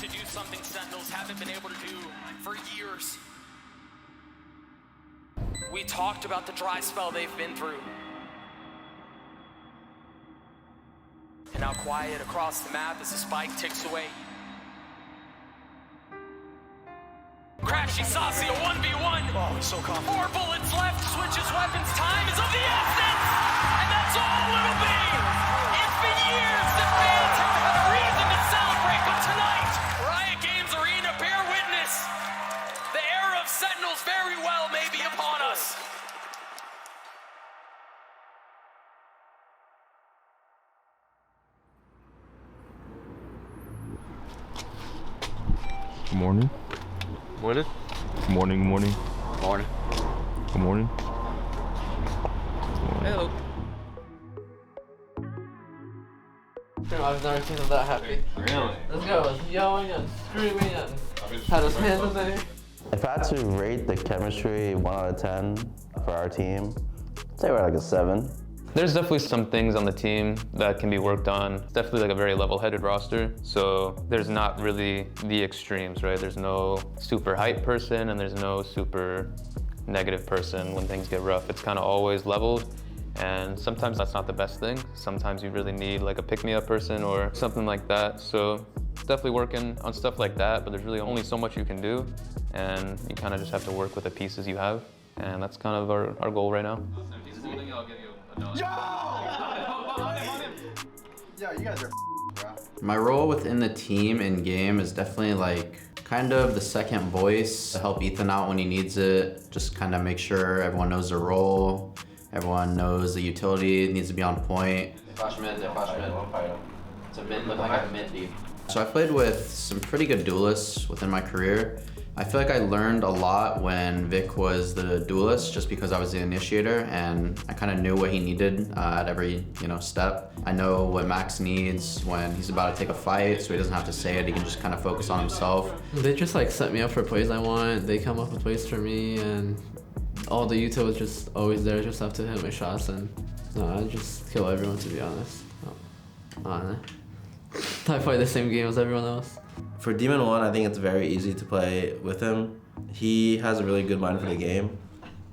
to do something Sentinels haven't been able to do for years. We talked about the dry spell they've been through. And now quiet across the map as the spike ticks away. Crashies, Saucy, a 1v1. Oh, he's so confident. 4 bullets left, switches weapons, time is of the essence! And that's all it'll be! It's been years that fans have had a reason to celebrate, but tonight, Riot Games Arena bear witness. The era of Sentinels very well may be upon us. Good morning. Morning. Morning, morning. Morning. Good morning. Hello. I've never seen him that happy. Really? Let's go. Yelling and screaming and had his hands in there. If I had to rate the chemistry 1 out of 10 for our team, I'd say we're like a 7. There's definitely some things on the team that can be worked on. It's definitely like a very level-headed roster, so there's not really the extremes, right? There's no super hype person and there's no super negative person when things get rough. It's kind of always leveled, and sometimes that's not the best thing. Sometimes you really need like a pick-me-up person or something like that. So definitely working on stuff like that, but there's really only so much you can do, and you kind of just have to work with the pieces you have, and that's kind of our goal right now. Yo, you guys are bro. My role within the team in game is definitely like kind of the second voice to help Ethan out when he needs it. Just kind of make sure everyone knows their role, everyone knows the utility needs to be on point. Flash mid, flash mid. It's a mid, look like a mid deep. So I played with some pretty good duelists within my career. I feel like I learned a lot when Vic was the duelist, just because I was the initiator and I kind of knew what he needed at every step. I know what Max needs when he's about to take a fight, so he doesn't have to say it. He can just kind of focus on himself. They just like set me up for plays I want. They come up with plays for me, and all the util was just always there. Just have to hit my shots, and I just kill everyone, to be honest. I play the same game as everyone else. For Demon 1, I think it's very easy to play with him. He has a really good mind for the game,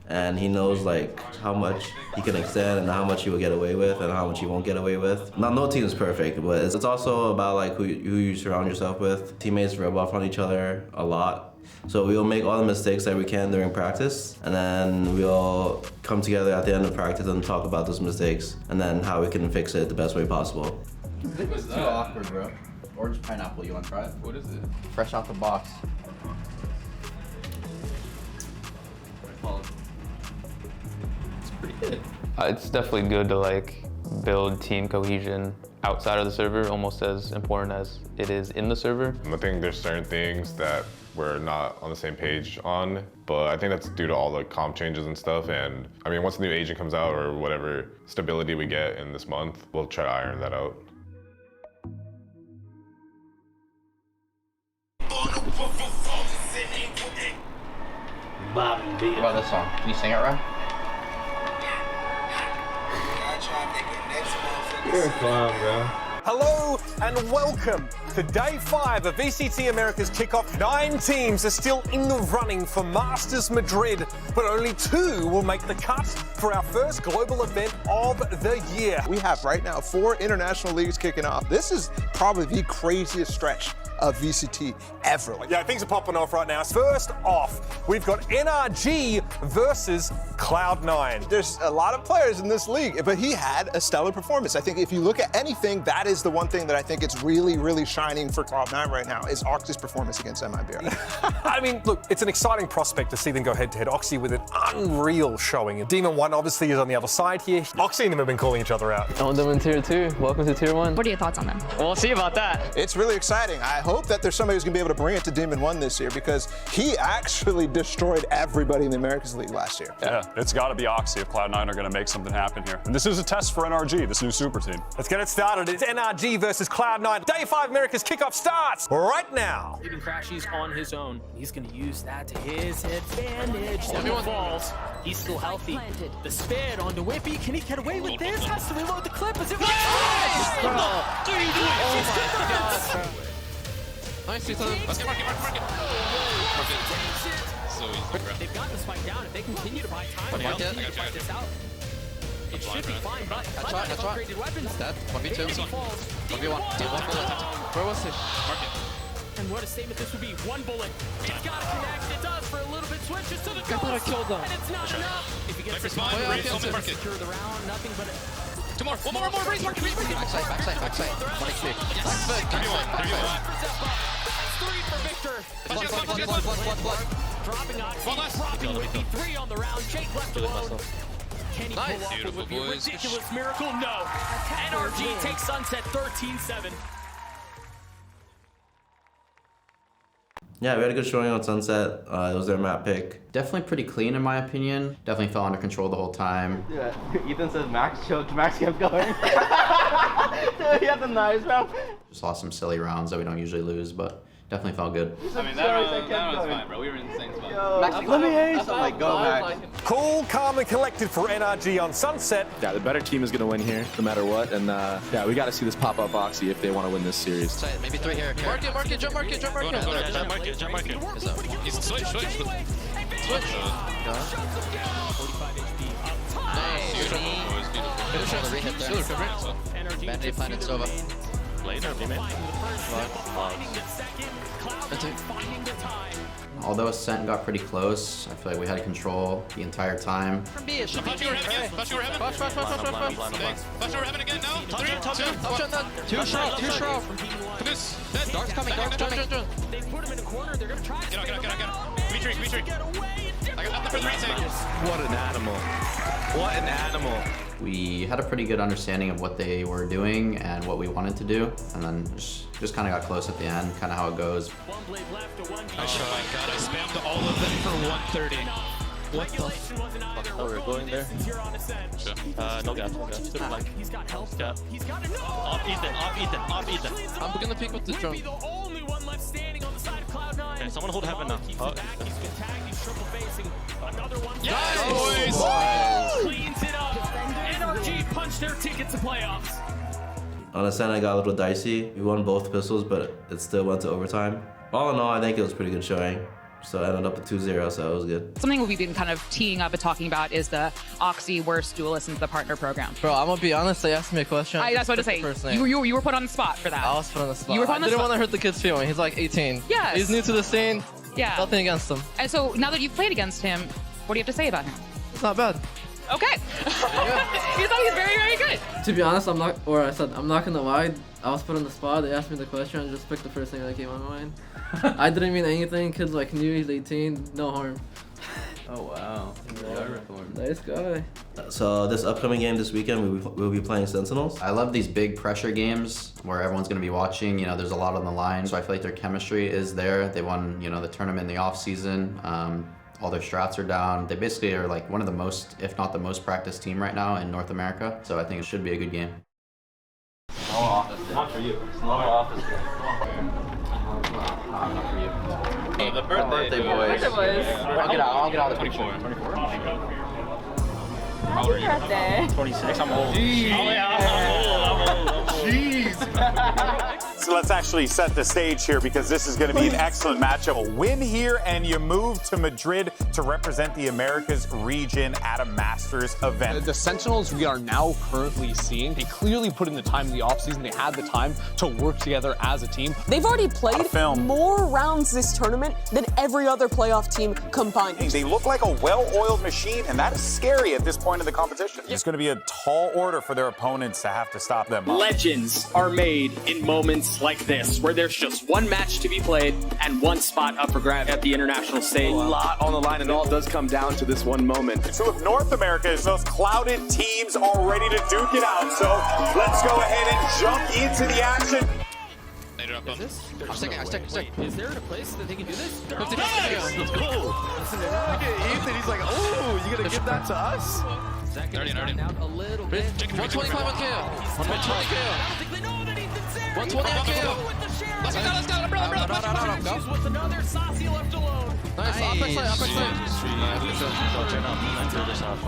and he knows like how much he can extend and how much he will get away with and how much he won't get away with. Now, no team is perfect, but it's also about like who you surround yourself with. Teammates rub off on each other a lot. So we'll make all the mistakes that we can during practice, and then we'll come together at the end of practice and talk about those mistakes and then how we can fix it the best way possible. This was too awkward, bro. Orange pineapple, you want to try it? What is it? Fresh out the box. It's pretty good. It's definitely good to like build team cohesion outside of the server, almost as important as it is in the server. I think there's certain things that we're not on the same page on, but I think that's due to all the comp changes and stuff. And I mean, once the new agent comes out or whatever stability we get in this month, we'll try to iron that out. What about this song? Can you sing it right? You're a clown, bro. Hello and welcome to Day 5 of VCT America's kickoff. 9 teams are still in the running for Masters Madrid, but only 2 will make the cut for our first global event of the year. We have right now 4 international leagues kicking off. This is probably the craziest stretch of VCT ever. Yeah, things are popping off right now. First off, we've got NRG versus Cloud9. There's a lot of players in this league, but he had a stellar performance. I think if you look at anything, that is the one thing that I think it's really, really shining for Cloud9 right now is Oxy's performance against MIBR. I mean, look, it's an exciting prospect to see them go head-to-head. Oxy with an unreal showing. Demon 1 obviously is on the other side here. Oxy and them have been calling each other out. I want them in Tier 2. Welcome to Tier 1. What are your thoughts on them? We'll see about that. It's really exciting. I hope that there's somebody who's going to be able to bring it to Demon 1 this year because he actually destroyed everybody in the Americas League last year. Yeah, it's got to be Oxy if Cloud9 are going to make something happen here. And this is a test for NRG, this new super team. Let's get it started. It's NRG versus Cloud9. Day 5 America's kickoff starts right now. Even Crashies on his own. He's going to use that to his advantage. Everyone falls. He's still healthy. The spin onto Whippy. Can he get away with this? Has to reload the clip. Is it right? Oh my God. Nice, let's get market. So they've got this fight down. If they continue to buy time, they can fight this out. It should be fine, but upgraded weapons. Dead. 1v2. 1v1. Where was it? Market. And what a statement this would be. One bullet. It's got to connect. It does for a little bit. Switches to the I thought I killed them. And it's not enough. If he gets secure the round, nothing but Two more. One more. Raise market. Backside. 1 HP. That's 3 for Victor. Dropping on. Dropping would be 3 on the round. Jake left alone. Can he pull off what would be a ridiculous miracle? No. NRG takes Sunset 13-7. Yeah, we had a good showing on Sunset. It was their map pick. Definitely pretty clean in my opinion. Definitely felt under control the whole time. Yeah, Ethan says Max choked. Max kept going. Dude, he had the knives, bro. Just lost some silly rounds that we don't usually lose, but definitely felt good. I mean, that was fine, bro. We were in the same spot. Max, let me ace. I'm like, go, Max. Cool, calm, and collected for NRG on Sunset. Yeah, the better team is going to win here, no matter what. And yeah, we got to see this pop up Oxy if they want to win this series. Maybe 3 here. Market, jump market. Jump market. He's switch. Switch. Nice. Finish on the rehit there. Band-aid planted Sova. Later, Although Sent got pretty close, I feel like we had control the entire time. Flash over heaven again now. 3, 2, 2 shroud. Dark's coming. They put him in a corner. They're going to try to Get out. Retreat. I got nothing for the retake. What an animal. We had a pretty good understanding of what they were doing and what we wanted to do, and then just kind of got close at the end, kind of how it goes. Oh my god, I spammed all of them for 130. What the fuck? Oh, we're going there? Sure. No gap. He's got health. He's got no. Off Ethan. I'm gonna peek with the drone. The only one left standing on the side of Cloud9. Okay, someone hold heaven now. He's been tagged. He's triple facing. Another one. Yes, boys! Cleans it up. NRG punched their ticket to playoffs. On Ascent, I got a little dicey. We won both pistols, but it still went to overtime. All in all, I think it was a pretty good showing. So I ended up at 2-0, so it was good. Something we've been kind of teeing up and talking about is the Oxy worst duelist into the partner program. Bro, I'm gonna be honest, they asked me a question. That's what I say. You were put on the spot for that. I was put on the spot. You were put on the I didn't spot. want to hurt the kid's feeling. He's like 18. Yes. He's new to the scene. Yeah. Nothing against him. And so now that you've played against him, what do you have to say about him? It's not bad. Okay. You thought he's very, very good. To be honest, I'm not gonna lie. I was put on the spot. They asked me the question. I just picked the first thing that came on my mind. I didn't mean anything. Kids like knew he's 18. No harm. Oh wow. Nice guy. So this upcoming game this weekend, we'll be playing Sentinels. I love these big pressure games where everyone's going to be watching. You know, there's a lot on the line, so I feel like their chemistry is there. They won, the tournament in the off season. All their strats are down. They basically are like one of the most, if not the most practiced team right now in North America. So I think it should be a good game. Small office. Not for you. Small office. Not for you. Hey, the birthday boys. I'll get out of the 24. Happy birthday. 26. I'm old. Jeez. So let's actually set the stage here because this is going to be an excellent matchup. A win here and you move to Madrid to represent the Americas region at a Masters event. The Sentinels we are now currently seeing, they clearly put in the time in the offseason. They had the time to work together as a team. They've already played more rounds this tournament than every other playoff team combined. They look like a well-oiled machine, and that is scary at this point of the competition. It's going to be a tall order for their opponents to have to stop them. Legends are made in moments like this, where there's just one match to be played and one spot up for grabs at the international stage. A lot on the line, and it all does come down to this one moment. Two of North America's most clouded teams all ready to duke it out. So let's go ahead and jump into the action. I'm stick. Is there a place that they can do this? Let's go. Look at Ethan, he's like, oh, you gonna give that to us? 30. Out a little bit. 125 on KO. 120 KO. 120 on KO. Let's go. Umbrella. She's with another. Saucy left alone. Nice. Apex side.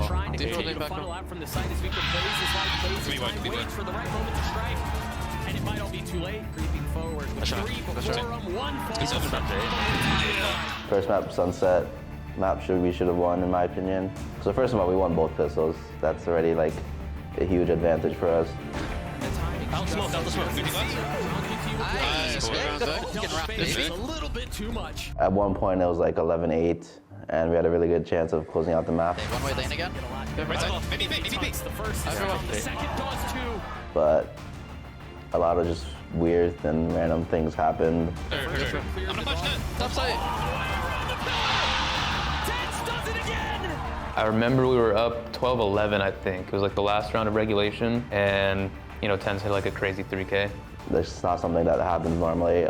Trying to continue to funnel out from the site as Victor plays his life, plays his time, waits for the right moment to strike. And it might all be too late. Creeping forward. With three before him, one falls. First map, Sunset. We should have won, in my opinion. So first of all, we won both pistols. That's already like a huge advantage for us. Out the smoke. Nice. A little bit too much. At one point, it was like 11-8, and we had a really good chance of closing out the map. One way lane again. Right side. Maybe. The first is down, the second does too. But a lot of just weird and random things happened. I'm gonna push that. Top side. Does it again. I remember we were up 12-11, I think. It was like the last round of regulation, and Tens hit like a crazy 3K. That's just not something that happens normally.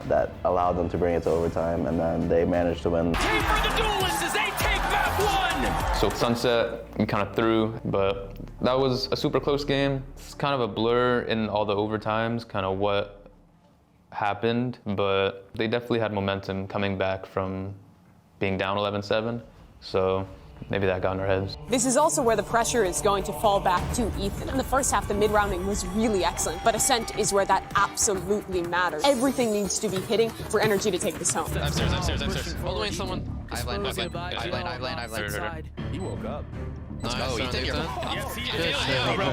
That allowed them to bring it to overtime, and then they managed to win. Team for the duelists as they take back one. So Sunset, we kind of threw, but that was a super close game. It's kind of a blur in all the overtimes, kind of what happened, but they definitely had momentum coming back from being down 11-7. So maybe that got in our heads. This is also where the pressure is going to fall back to Ethan. In the first half, the mid-rounding was really excellent, but Ascent is where that absolutely matters. Everything needs to be hitting for NRG to take this home. Upstairs. Following someone. I've lane. He woke up. Nice. Ethan, you're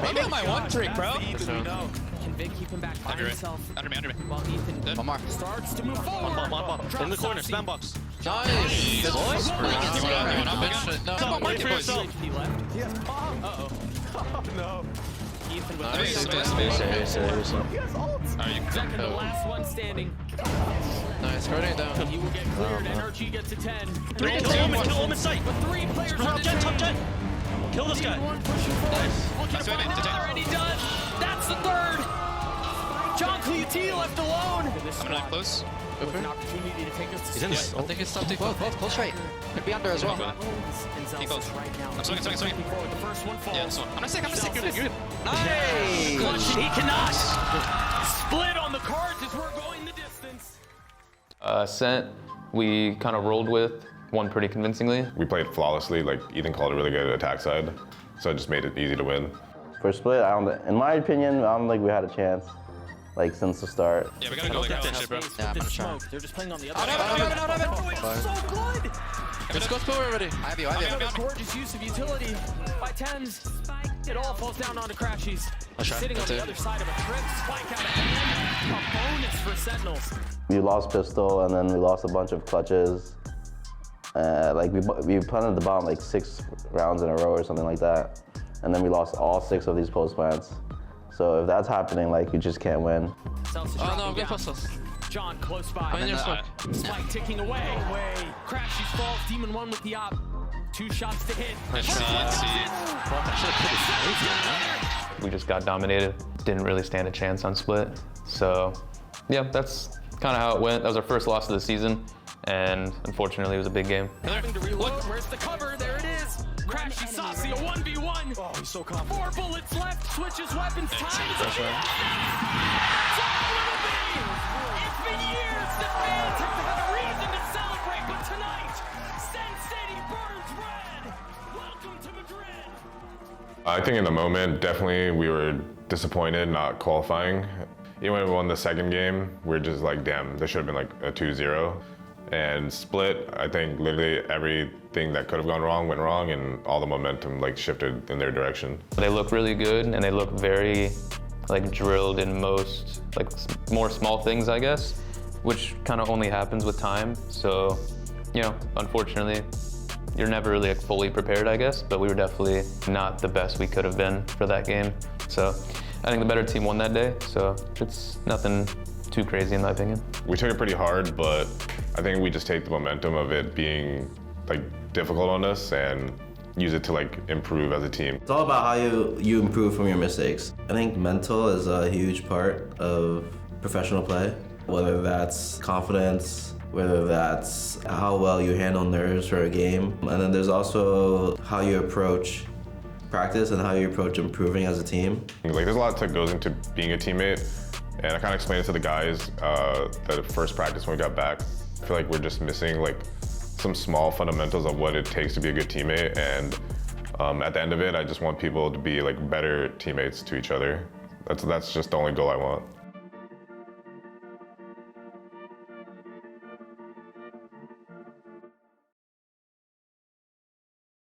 maybe on my one trick, bro. Can Vic keep him back by himself? Under me. While Ethan One more. starts to move forward. One. In the corner, spam box. Nice. Good boys. You want up again? No. Come on, mark it, boys. He left. Uh-oh. No. Ethan with Nice. Second to last one standing. Nice. Running down. He will get cleared. NRG gets a 10. 3 to 2. Kill him in sight. With 3 players on the Top jet. Kill this guy. One pushing forward. Looking to That's find right, another, and he does. That's the third. John Cleotti left alone. I'm not close. With an opportunity to take us to He's in this. I think it's something close. Close right. Could be under as well. He close. right now. I'm swinging. The first one falls. Yeah, this one. I'm not sick. You're good. Nice. He cannot. Split on the cards as we're going the distance. Scent, we kind of rolled with, won pretty convincingly. We played flawlessly. Like Ethan called a really good attack side, so it just made it easy to win. For Split, in my opinion, I don't think we had a chance, like since the start. Yeah, we gotta go like that shit, bro. Yeah, I'm gonna try. They're just playing on the other side. It's so good. Let's go forward already. I have you. Gorgeous use of utility by Tens. It all falls down onto Crashies. Sitting on the other side of a trip, spike out ahead. A bonus for Sentinels. We lost pistol, and then we lost a bunch of clutches. Like we planted the bomb like 6 rounds in a row or something like that, and then we lost all 6 of these post plants. So if that's happening, like you just can't win. Oh no, good pistols. John close by. Spike ticking away. Crashies falls. Demon 1 with the op. 2 shots to hit. We just got dominated. Didn't really stand a chance on Split. So yeah, that's kind of how it went. That was our first loss of the season, and unfortunately it was a big game. Having to reload. Where's the cover? There it is. Crashy Saucy, a 1v1. Oh, he's so confident. 4 bullets left. Switches weapons. Time is up. It's been years. The fans have had a reason to celebrate, but tonight, Sen City burns red. Welcome to Madrid. I think in the moment, definitely we were disappointed not qualifying. Even when we won the second game, we're just like, damn, this should have been like a 2-0. And Split, I think literally everything that could have gone wrong went wrong, and all the momentum like shifted in their direction. They look really good, and they look very like drilled in most, like more small things, I guess, which kind of only happens with time. So, unfortunately, you're never really like fully prepared, I guess, but we were definitely not the best we could have been for that game. So I think the better team won that day, so it's nothing too crazy in my opinion. We took it pretty hard, but I think we just take the momentum of it being like difficult on us and use it to like improve as a team. It's all about how you improve from your mistakes. I think mental is a huge part of professional play, whether that's confidence, whether that's how well you handle nerves for a game. And then there's also how you approach practice and how you approach improving as a team. Like there's a lot that goes into being a teammate, and I kind of explained it to the guys the first practice when we got back. I feel like we're just missing like some small fundamentals of what it takes to be a good teammate, and at the end of it, I just want people to be like better teammates to each other. That's just the only goal I want.